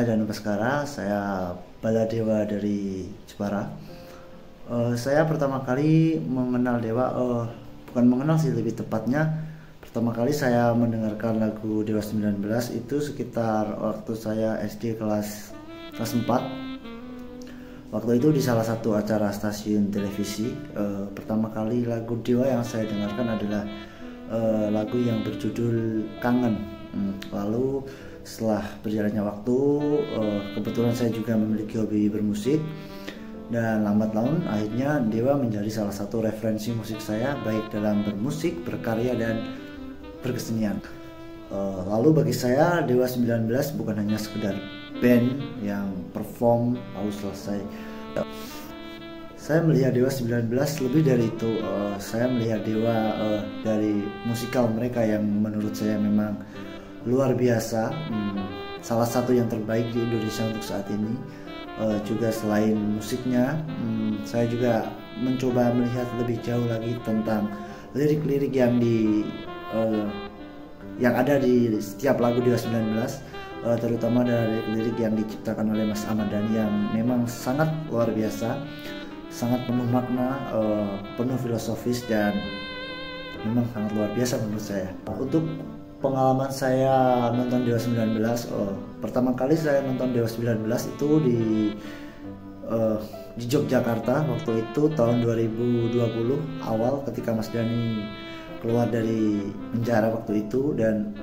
saya Danu Baskara, saya Baladewa dari Jepara. Saya pertama kali mengenal Dewa, bukan mengenal sih, lebih tepatnya pertama kali saya mendengarkan lagu Dewa 19 itu sekitar waktu saya SD kelas 4. Waktu itu di salah satu acara stasiun televisi, pertama kali lagu Dewa yang saya dengarkan adalah lagu yang berjudul Kangen. Lalu setelah berjalannya waktu, kebetulan saya juga memiliki hobi bermusik, dan lambat laun akhirnya Dewa menjadi salah satu referensi musik saya, baik dalam bermusik, berkarya, dan berkesenian. Lalu bagi saya Dewa 19 bukan hanya sekedar band yang perform lalu selesai. Saya melihat Dewa 19 lebih dari itu. Saya melihat Dewa dari musikal mereka yang menurut saya memang luar biasa, salah satu yang terbaik di Indonesia untuk saat ini. Juga selain musiknya, saya juga mencoba melihat lebih jauh lagi tentang lirik-lirik yang ada di setiap lagu Dewa 19, terutama dari lirik yang diciptakan oleh Mas Ahmad Dhani yang memang sangat luar biasa, sangat penuh makna, penuh filosofis, dan memang sangat luar biasa menurut saya. Untuk pengalaman saya nonton Dewa 19, pertama kali saya nonton Dewa 19 itu di Yogyakarta. Waktu itu tahun 2020 awal, ketika Mas Dhani keluar dari penjara waktu itu, dan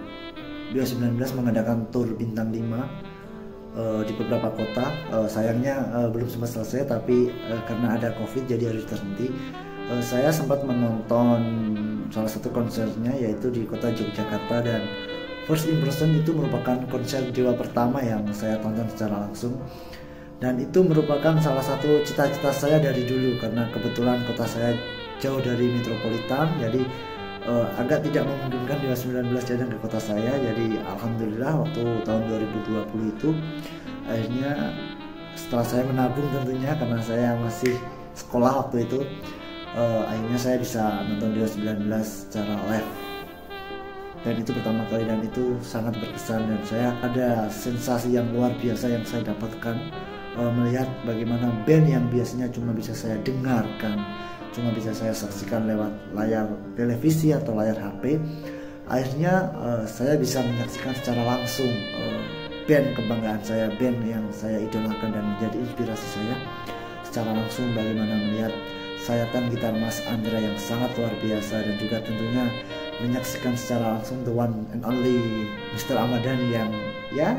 Dewa 19 mengadakan tur bintang 5 di beberapa kota. Sayangnya belum sempat selesai, tapi karena ada COVID jadi harus terhenti. Saya sempat menonton salah satu konsernya, yaitu di kota Yogyakarta, dan first impression itu merupakan konser Dewa pertama yang saya tonton secara langsung, dan itu merupakan salah satu cita-cita saya dari dulu, karena kebetulan kota saya jauh dari metropolitan, jadi agak tidak memungkinkan Dewa 19 datang ke kota saya. Jadi alhamdulillah waktu tahun 2020 itu akhirnya, setelah saya menabung tentunya karena saya masih sekolah waktu itu, akhirnya saya bisa nonton Dewa 19 secara live, dan itu pertama kali, dan itu sangat berkesan, dan saya ada sensasi yang luar biasa yang saya dapatkan, melihat bagaimana band yang biasanya cuma bisa saya dengarkan, cuma bisa saya saksikan lewat layar televisi atau layar HP, akhirnya saya bisa menyaksikan secara langsung band kebanggaan saya, band yang saya idolakan dan menjadi inspirasi saya secara langsung. Bagaimana melihat sayatan gitar Mas Andra yang sangat luar biasa, dan juga tentunya menyaksikan secara langsung the one and only Mr. Ahmad Dhani yang ya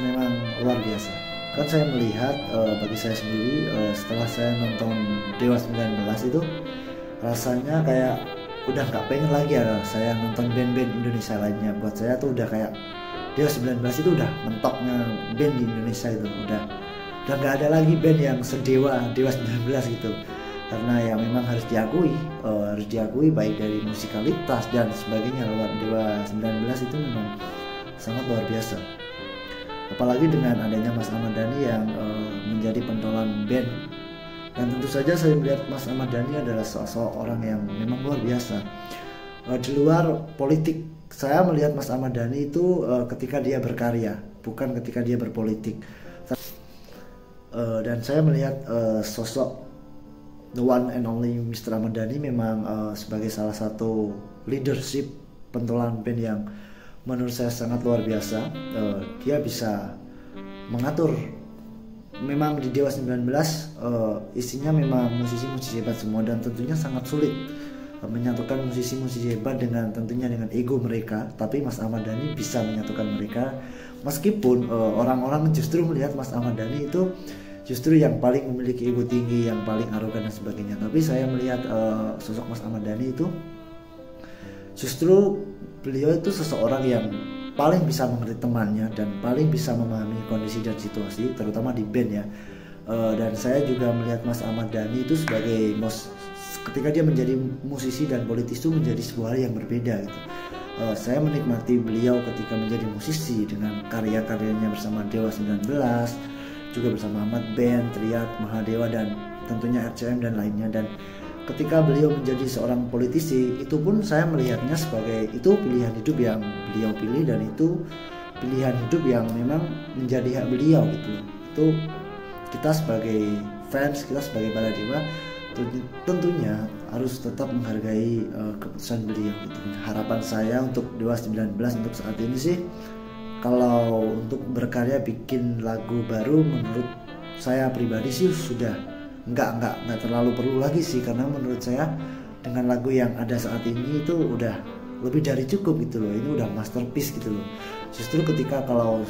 memang luar biasa. Kan saya melihat, bagi saya sendiri, setelah saya nonton Dewa 19 itu rasanya kayak udah nggak pengen lagi ya saya nonton band-band Indonesia lainnya. Buat saya tuh udah kayak Dewa 19 itu udah mentoknya band di Indonesia, itu udah nggak ada lagi band yang sedewa Dewa 19 gitu, karena ya memang harus diakui baik dari musikalitas dan sebagainya. Lewat Dewa 19 itu memang sangat luar biasa, apalagi dengan adanya Mas Ahmad Dhani yang menjadi pentolan band. Dan tentu saja saya melihat Mas Ahmad Dhani adalah sosok orang yang memang luar biasa. Di luar politik, saya melihat Mas Ahmad Dhani itu ketika dia berkarya, bukan ketika dia berpolitik. Dan saya melihat sosok the one and only Mr. Ahmad Dhani memang sebagai salah satu leadership pentolan band yang menurut saya sangat luar biasa. Dia bisa mengatur. Memang di Dewa 19 isinya memang musisi-musisi hebat semua, dan tentunya sangat sulit menyatukan musisi-musisi hebat dengan tentunya dengan ego mereka. Tapi Mas Ahmad Dhani bisa menyatukan mereka, meskipun orang-orang justru melihat Mas Ahmad Dhani itu justru yang paling memiliki ego tinggi, yang paling arogan dan sebagainya. Tapi saya melihat sosok Mas Ahmad Dhani itu justru beliau itu seseorang yang paling bisa mengerti temannya dan paling bisa memahami kondisi dan situasi, terutama di band ya. Dan saya juga melihat Mas Ahmad Dhani itu sebagai ketika dia menjadi musisi dan politis itu menjadi sebuah hal yang berbeda gitu. Saya menikmati beliau ketika menjadi musisi dengan karya-karyanya bersama Dewa 19, juga bersama Ahmad Band, Triad, Mahadewa, dan tentunya RCM dan lainnya. Dan ketika beliau menjadi seorang politisi, itu pun saya melihatnya sebagai itu pilihan hidup yang beliau pilih, dan itu pilihan hidup yang memang menjadi hak beliau gitu loh. Itu kita sebagai fans, kita sebagai Baladewa tentunya harus tetap menghargai keputusan beliau gitu. Harapan saya untuk Dewa 19 untuk saat ini sih, kalau untuk berkarya bikin lagu baru, menurut saya pribadi sih sudah nggak terlalu perlu lagi sih, karena menurut saya dengan lagu yang ada saat ini itu udah lebih dari cukup gitu loh. Ini udah masterpiece gitu loh. Justru ketika kalau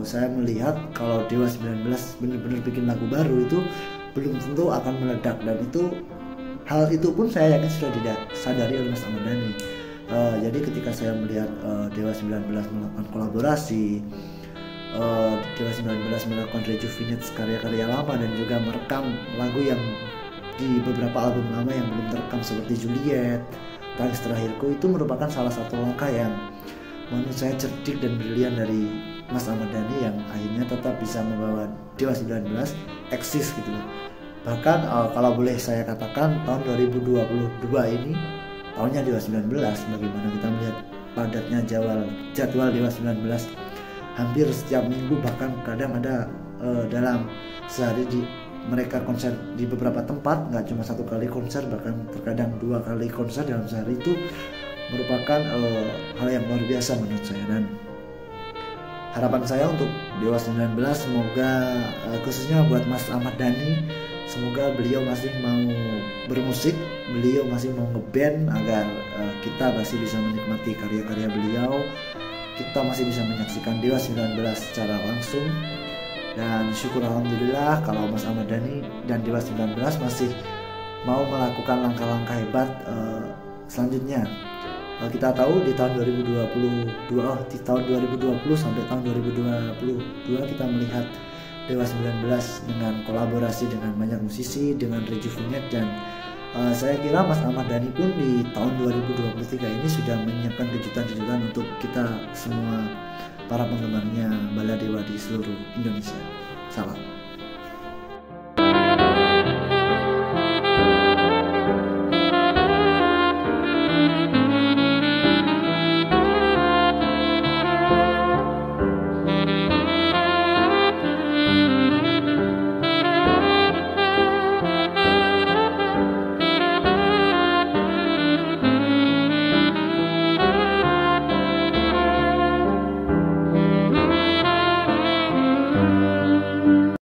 saya melihat kalau Dewa 19 benar-benar bikin lagu baru, itu belum tentu akan meledak, dan itu hal itu pun saya yakin sudah tidak sadari oleh Mas Ahmad Dhani. Jadi ketika saya melihat Dewa 19 melakukan kolaborasi, Dewa 19 melakukan rejuvenate karya-karya lama dan juga merekam lagu yang di beberapa album lama yang belum terekam seperti Juliet, Tangis Terakhirku, itu merupakan salah satu langkah yang menurut saya cerdik dan brilian dari Mas Ahmad Dhani yang akhirnya tetap bisa membawa Dewa 19 eksis gitu loh. Bahkan kalau boleh saya katakan tahun 2022 ini tahunnya Dewa 19, bagaimana kita melihat padatnya jadwal Dewa 19 hampir setiap minggu, bahkan kadang ada dalam sehari mereka konser di beberapa tempat, nggak cuma satu kali konser, bahkan terkadang 2 kali konser dalam sehari. Itu merupakan hal yang luar biasa menurut saya, dan harapan saya untuk Dewa 19 semoga khususnya buat Mas Ahmad Dhani, semoga beliau masih mau bermusik, beliau masih mau ngeband, agar kita masih bisa menikmati karya-karya beliau, kita masih bisa menyaksikan Dewa 19 secara langsung. Dan syukur alhamdulillah kalau Mas Ahmad Dhani dan Dewa 19 masih mau melakukan langkah-langkah hebat selanjutnya. Kita tahu di tahun 2020 sampai tahun 2022 kita melihat Dewa 19 dengan kolaborasi dengan banyak musisi, dengan rejuvenate, dan saya kira Mas Ahmad Dhani pun di tahun 2023 ini sudah menyiapkan kejutan-kejutan untuk kita semua para penggemarnya Baladewa di seluruh Indonesia. Salam.